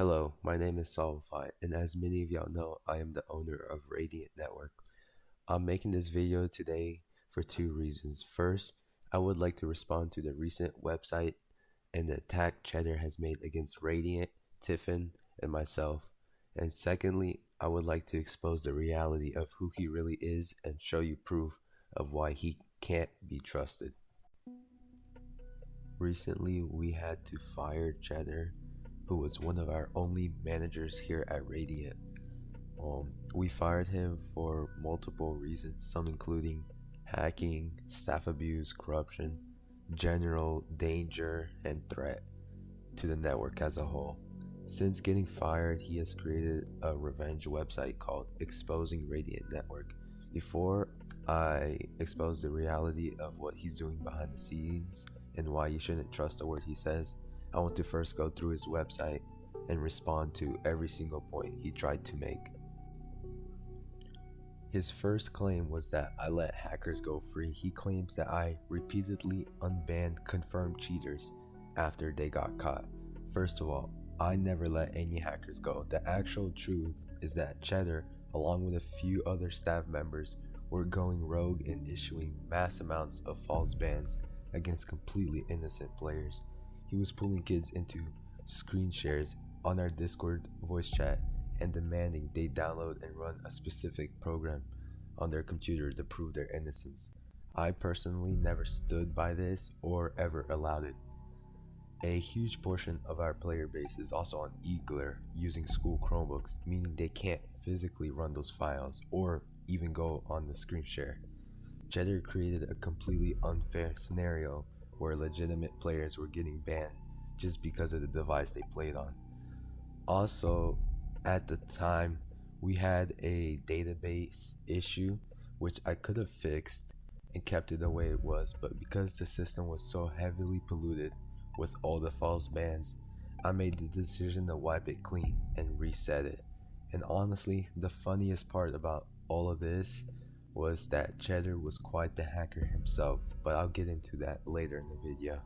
Hello, my name is Solify, and as many of y'all know, I am the owner of Radiant Network. I'm making this video today for two reasons. First, I would like to respond to the recent website and the attack Cheddar has made against Radiant, Tiffin, and myself. And secondly, I would like to expose the reality of who he really is and show you proof of why he can't be trusted. Recently, we had to fire Cheddar, who was one of our only managers here at Radiant. We fired him for multiple reasons, some including hacking, staff abuse, corruption, general danger, and threat to the network as a whole. Since getting fired, he has created a revenge website called Exposing Radiant Network. Before I expose the reality of what he's doing behind the scenes and why you shouldn't trust a word he says, I want to first go through his website and respond to every single point he tried to make. His first claim was that I let hackers go free. He claims that I repeatedly unbanned confirmed cheaters after they got caught. First of all, I never let any hackers go. The actual truth is that Cheddar, along with a few other staff members, were going rogue and issuing mass amounts of false bans against completely innocent players. He was pulling kids into screen shares on our Discord voice chat and demanding they download and run a specific program on their computer to prove their innocence. I personally never stood by this or ever allowed it. A huge portion of our player base is also on Eagler using school Chromebooks, meaning they can't physically run those files or even go on the screen share. Cheddar created a completely unfair scenario where legitimate players were getting banned just because of the device they played on. Also, at the time, we had a database issue which I could have fixed and kept it the way it was, but because the system was so heavily polluted with all the false bans, I made the decision to wipe it clean and reset it. And honestly, the funniest part about all of this was that Cheddar was quite the hacker himself, but I'll get into that later in the video.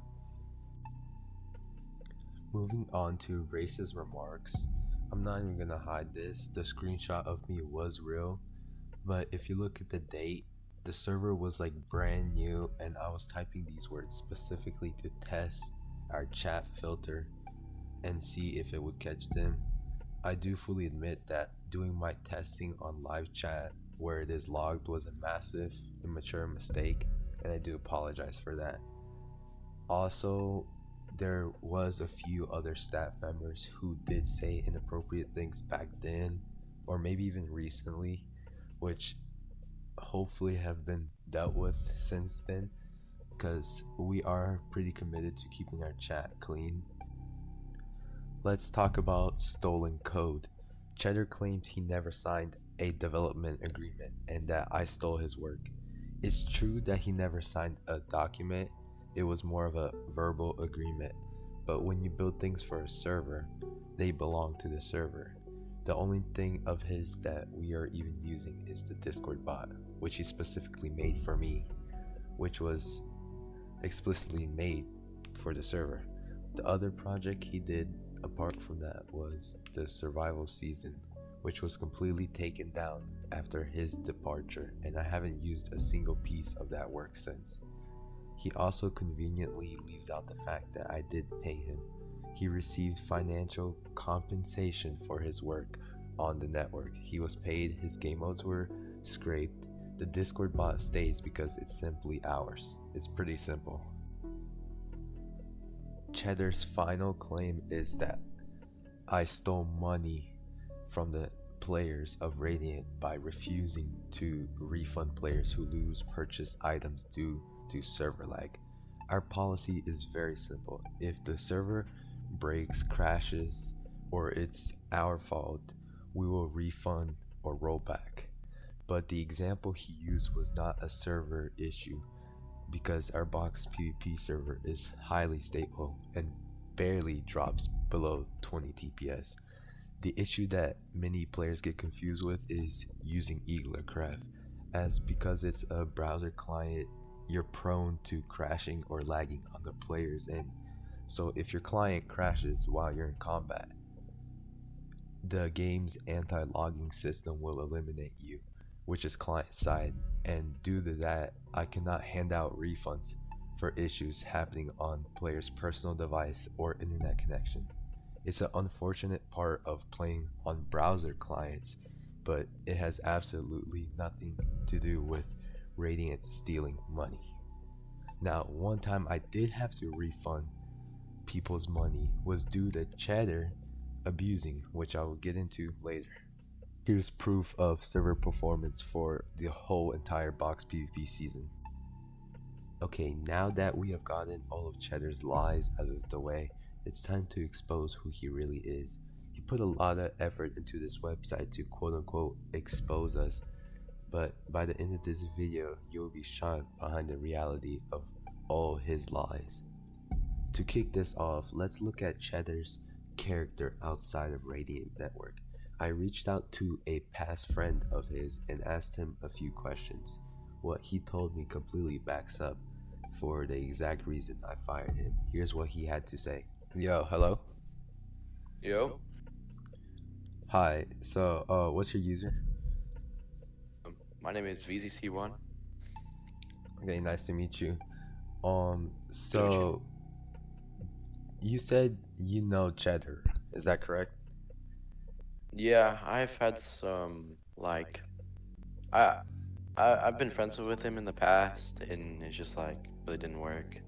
Moving on to racist remarks, I'm not even gonna hide this, the screenshot of me was real, but if you look at the date, the server was like brand new and I was typing these words specifically to test our chat filter and see if it would catch them. I do fully admit that doing my testing on live chat where it is logged was a massive, immature mistake, and I do apologize for that. Also, there was a few other staff members who did say inappropriate things back then, or maybe even recently, which hopefully have been dealt with since then, because we are pretty committed to keeping our chat clean. Let's talk about stolen code. Cheddar claims he never signed a development agreement and that I stole his work. It's true that he never signed a document, it was more of a verbal agreement, but when you build things for a server, they belong to the server. The only thing of his that we are even using is the Discord bot, which he specifically made for me, which was explicitly made for the server. The other project he did apart from that was the survival season, which was completely taken down after his departure, and I haven't used a single piece of that work since. He also conveniently leaves out the fact that I did pay him. He received financial compensation for his work on the network. He was paid, his game modes were scraped. The Discord bot stays because it's simply ours. It's pretty simple. Cheddar's final claim is that I stole money from the players of Radiant by refusing to refund players who lose purchased items due to server lag. Our policy is very simple. If the server breaks, crashes, or it's our fault, we will refund or roll back. But the example he used was not a server issue because our box PvP server is highly stable and barely drops below 20 TPS. The issue that many players get confused with is using Eaglercraft, as because it's a browser client, you're prone to crashing or lagging on the player's end. So if your client crashes while you're in combat, the game's anti-logging system will eliminate you, which is client side, and due to that, I cannot hand out refunds for issues happening on player's personal device or internet connection. It's an unfortunate part of playing on browser clients, but it has absolutely nothing to do with Radiant stealing money. Now, one time I did have to refund people's money was due to Cheddar abusing, which I will get into later. Here's proof of server performance for the whole entire box PvP season. Okay, now that we have gotten all of Cheddar's lies out of the way, it's time to expose who he really is. He put a lot of effort into this website to quote unquote expose us, but by the end of this video, you'll be shocked behind the reality of all his lies. To kick this off, let's look at Cheddar's character outside of Radiant Network. I reached out to a past friend of his and asked him a few questions. What he told me completely backs up for the exact reason I fired him. Here's what he had to say. Yo, hello? Yo. Hi, so what's your user? My name is VZC1. Okay, nice to meet you. So you said you know Cheddar, is that correct? Yeah, I've had some I've been friends with him in the past, and it's just really didn't work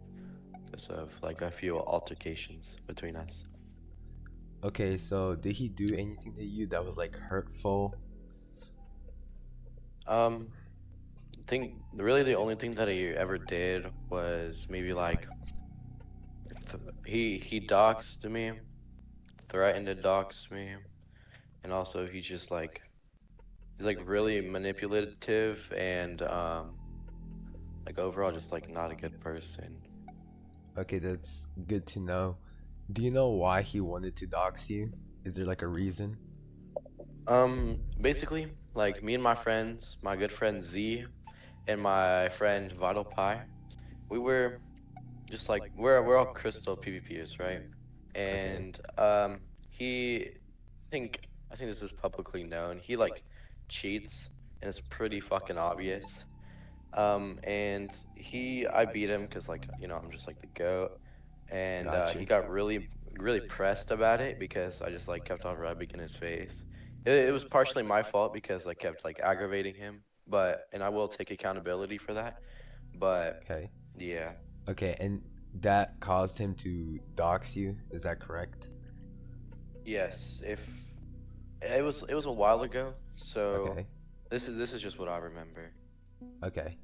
because of a few altercations between us. Okay, so did he do anything to you that was hurtful? Think really the only thing that he ever did was maybe he doxed me, threatened to dox me, and also he's really manipulative and overall just not a good person. Okay, that's good to know. Do you know why he wanted to dox you? Is there a reason? Basically, me and my friends, my good friend Z and my friend Vital Pie, we were just we're all crystal PvPers, right? Okay, And he think I think this is publicly known. He cheats, and it's pretty fucking obvious. And I beat him because I'm just the goat, and got he you. got really pressed about it because I just kept on rubbing in his face. It was partially my fault because I kept aggravating him, and I will take accountability for that. But Okay. yeah, Okay, and that caused him to dox you, is that correct? yes, if it was a while ago, so Okay. this is just what I remember. Okay.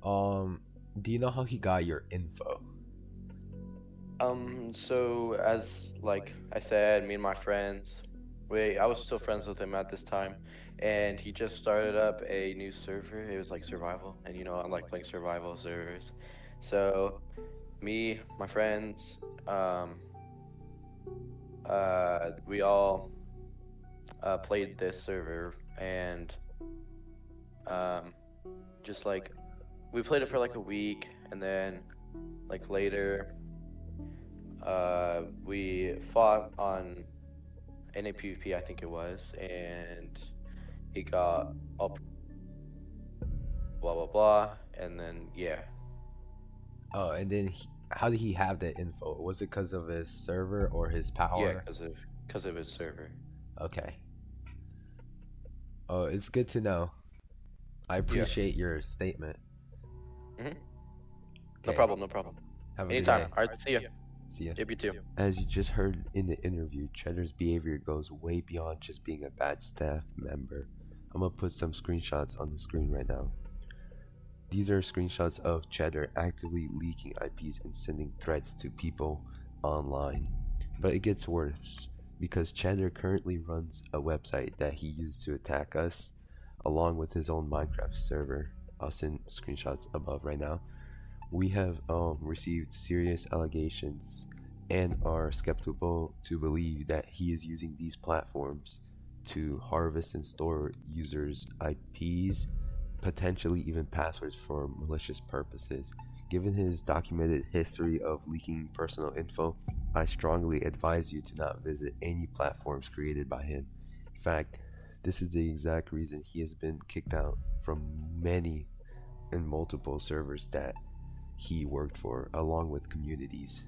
Do you know how he got your info? So as I said, me and my friends, I was still friends with him at this time, and he just started up a new server. It was survival, and I like playing survival servers. So me, my friends, we all played this server, and um, just we played it for a week, and then later, we fought on NAPVP, I think it was, and he got all blah blah blah, and then yeah, Oh, and then how did he have that info? Was it because of his server or his power? because of his server. Okay. Oh, it's good to know. I Yeah. appreciate your statement. Hmm. No Okay. problem. No problem. Have a good Anytime. day. All right. See ya. See ya. Yep. You too. As you just heard in the interview, Cheddar's behavior goes way beyond just being a bad staff member. I'm gonna put some screenshots on the screen right now. These are screenshots of Cheddar actively leaking IPs and sending threats to people online. But it gets worse because Cheddar currently runs a website that he used to attack us along with his own Minecraft server. I'll send screenshots above right now. We have received serious allegations and are skeptical to believe that he is using these platforms to harvest and store users' IPs, potentially even passwords for malicious purposes. Given his documented history of leaking personal info, I strongly advise you to not visit any platforms created by him In fact, this is the exact reason he has been kicked out from many and multiple servers that he worked for, along with communities.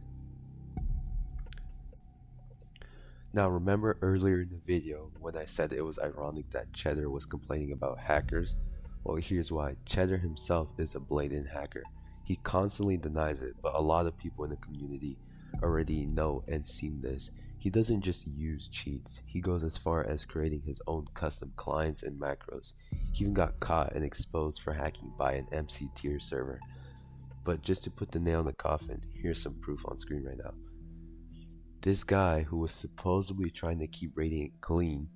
Now, remember earlier in the video when I said it was ironic that Cheddar was complaining about hackers? Well, here's why. Cheddar himself is a blatant hacker. He constantly denies it, but a lot of people in the community already know and seen this. He doesn't just use cheats, he goes as far as creating his own custom clients and macros. He even got caught and exposed for hacking by an MC tier server. But just to put the nail in the coffin, here's some proof on screen right now. This guy who was supposedly trying to keep Radiant clean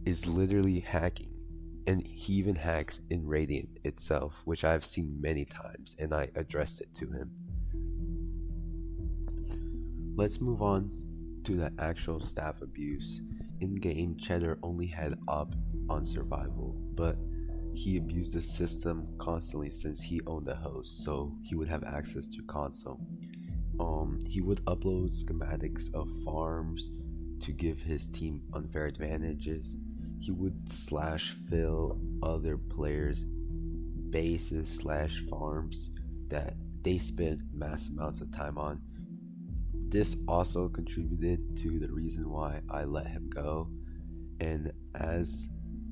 is literally hacking, and he even hacks in Radiant itself, which I've seen many times, and I addressed it to him. Let's move on to the actual staff abuse. In-game, Cheddar only had op on survival, but he abused the system constantly since he owned the host, so he would have access to console. He would upload schematics of farms to give his team unfair advantages. He would slash fill other players' bases slash farms that they spent mass amounts of time on. This also contributed to the reason why I let him go, and as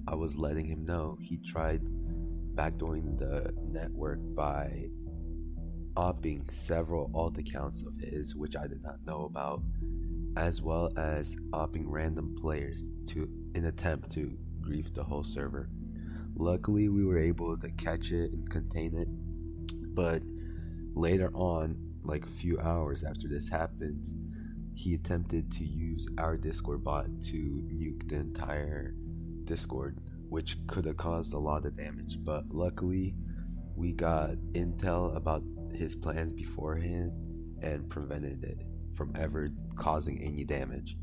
I was letting him know, he tried backdooring the network by opping several alt accounts of his, which I did not know about, as well as opping random players to an attempt to grief the whole server. Luckily, we were able to catch it and contain it, but later on, like a few hours after this happens, he attempted to use our Discord bot to nuke the entire Discord, which could have caused a lot of damage, but luckily we got intel about his plans beforehand and prevented it from ever causing any damage.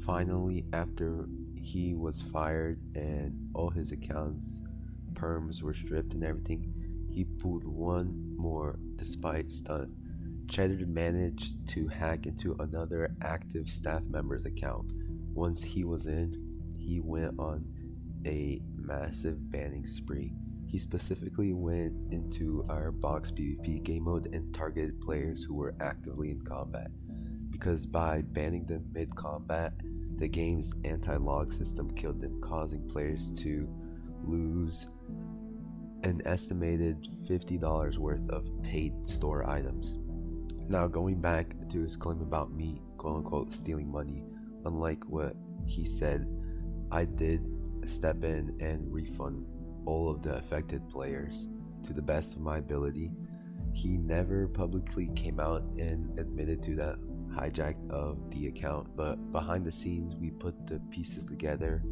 Finally, after he was fired and all his accounts perms were stripped and everything, he pulled one more despite stunt. Cheddar managed to hack into another active staff member's account. Once he was in, he went on a massive banning spree. He specifically went into our box PvP game mode and targeted players who were actively in combat, because by banning them mid-combat, the game's anti-log system killed them, causing players to lose an estimated $50 worth of paid store items. Now, going back to his claim about me, quote-unquote, stealing money, unlike what he said, I did step in and refund all of the affected players to the best of my ability. He never publicly came out and admitted to that hijack of the account, but behind the scenes we put the pieces together.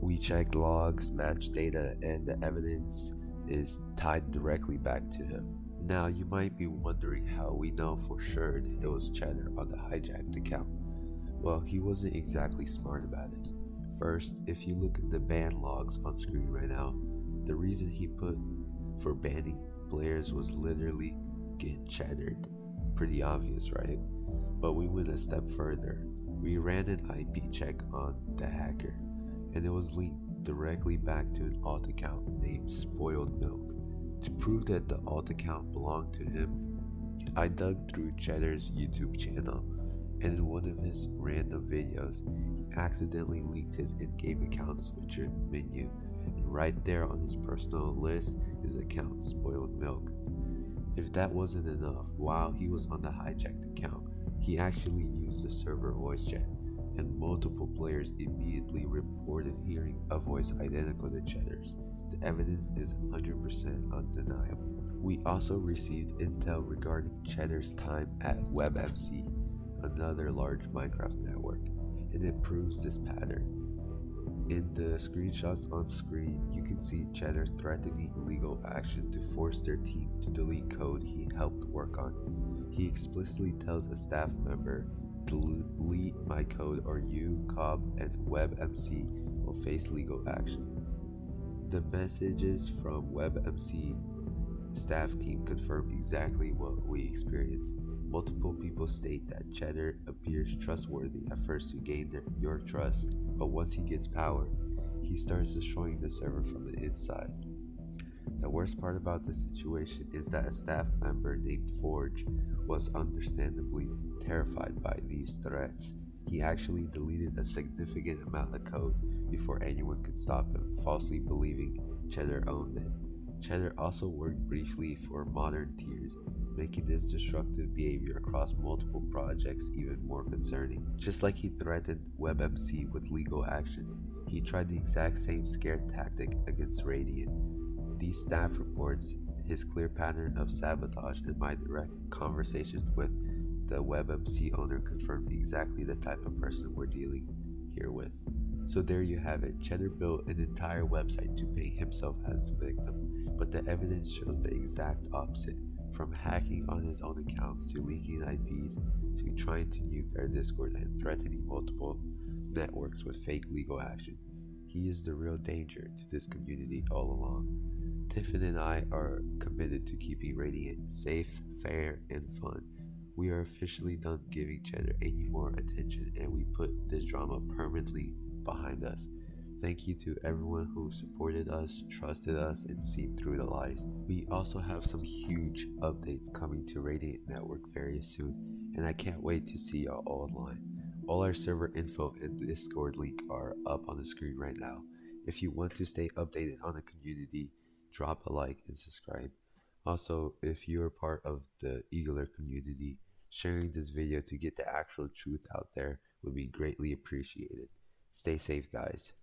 We checked logs, matched data, and the evidence is tied directly back to him. Now you might be wondering how we know for sure that it was Cheddar on the hijacked account. Well, he wasn't exactly smart about it. First, if you look at the ban logs on screen right now, the reason he put for banning players was literally get cheddared. Pretty obvious, right? But we went a step further. We ran an IP check on the hacker, and it was linked directly back to an alt account named Spoiled Milk. To prove that the alt account belonged to him, I dug through Cheddar's YouTube channel, and in one of his random videos, he accidentally leaked his in-game account switcher menu, and right there on his personal list is account Spoiled Milk. If that wasn't enough, while he was on the hijacked account, he actually used the server voice chat, and multiple players immediately reported hearing a voice identical to Cheddar's. The evidence is 100% undeniable. We also received intel regarding Cheddar's time at WebMC, another large Minecraft network, and it proves this pattern. In the screenshots on screen, you can see Cheddar threatening legal action to force their team to delete code he helped work on. He explicitly tells a staff member, "Delete my code or you, Cobb, and WebMC will face legal action." The messages from WebMC staff team confirm exactly what we experienced. Multiple people state that Cheddar appears trustworthy at first to gain your trust, but once he gets power, he starts destroying the server from the inside. The worst part about this situation is that a staff member named Forge was understandably terrified by these threats. He actually deleted a significant amount of code before anyone could stop him, falsely believing Cheddar owned it. Cheddar also worked briefly for Modern Tiers, making this destructive behavior across multiple projects even more concerning. Just like he threatened WebMC with legal action, he tried the exact same scare tactic against Radiant. These staff reports, his clear pattern of sabotage, and my direct conversations with the WebMC owner confirmed exactly the type of person we're dealing here with. So there you have it. Cheddar built an entire website to paint himself as the victim, but the evidence shows the exact opposite. From hacking on his own accounts to leaking IPs to trying to nuke our Discord and threatening multiple networks with fake legal action. He is the real danger to this community all along. Tiffin and I are committed to keeping Radiant safe, fair, and fun. We are officially done giving Cheddar any more attention and we put this drama permanently behind us. Thank you to everyone who supported us, trusted us, and seen through the lies. We also have some huge updates coming to Radiant Network very soon, and I can't wait to see y'all all online. All our server info and Discord link are up on the screen right now. If you want to stay updated on the community, drop a like and subscribe. Also, if you're part of the Eagler community, sharing this video to get the actual truth out there would be greatly appreciated. Stay safe, guys.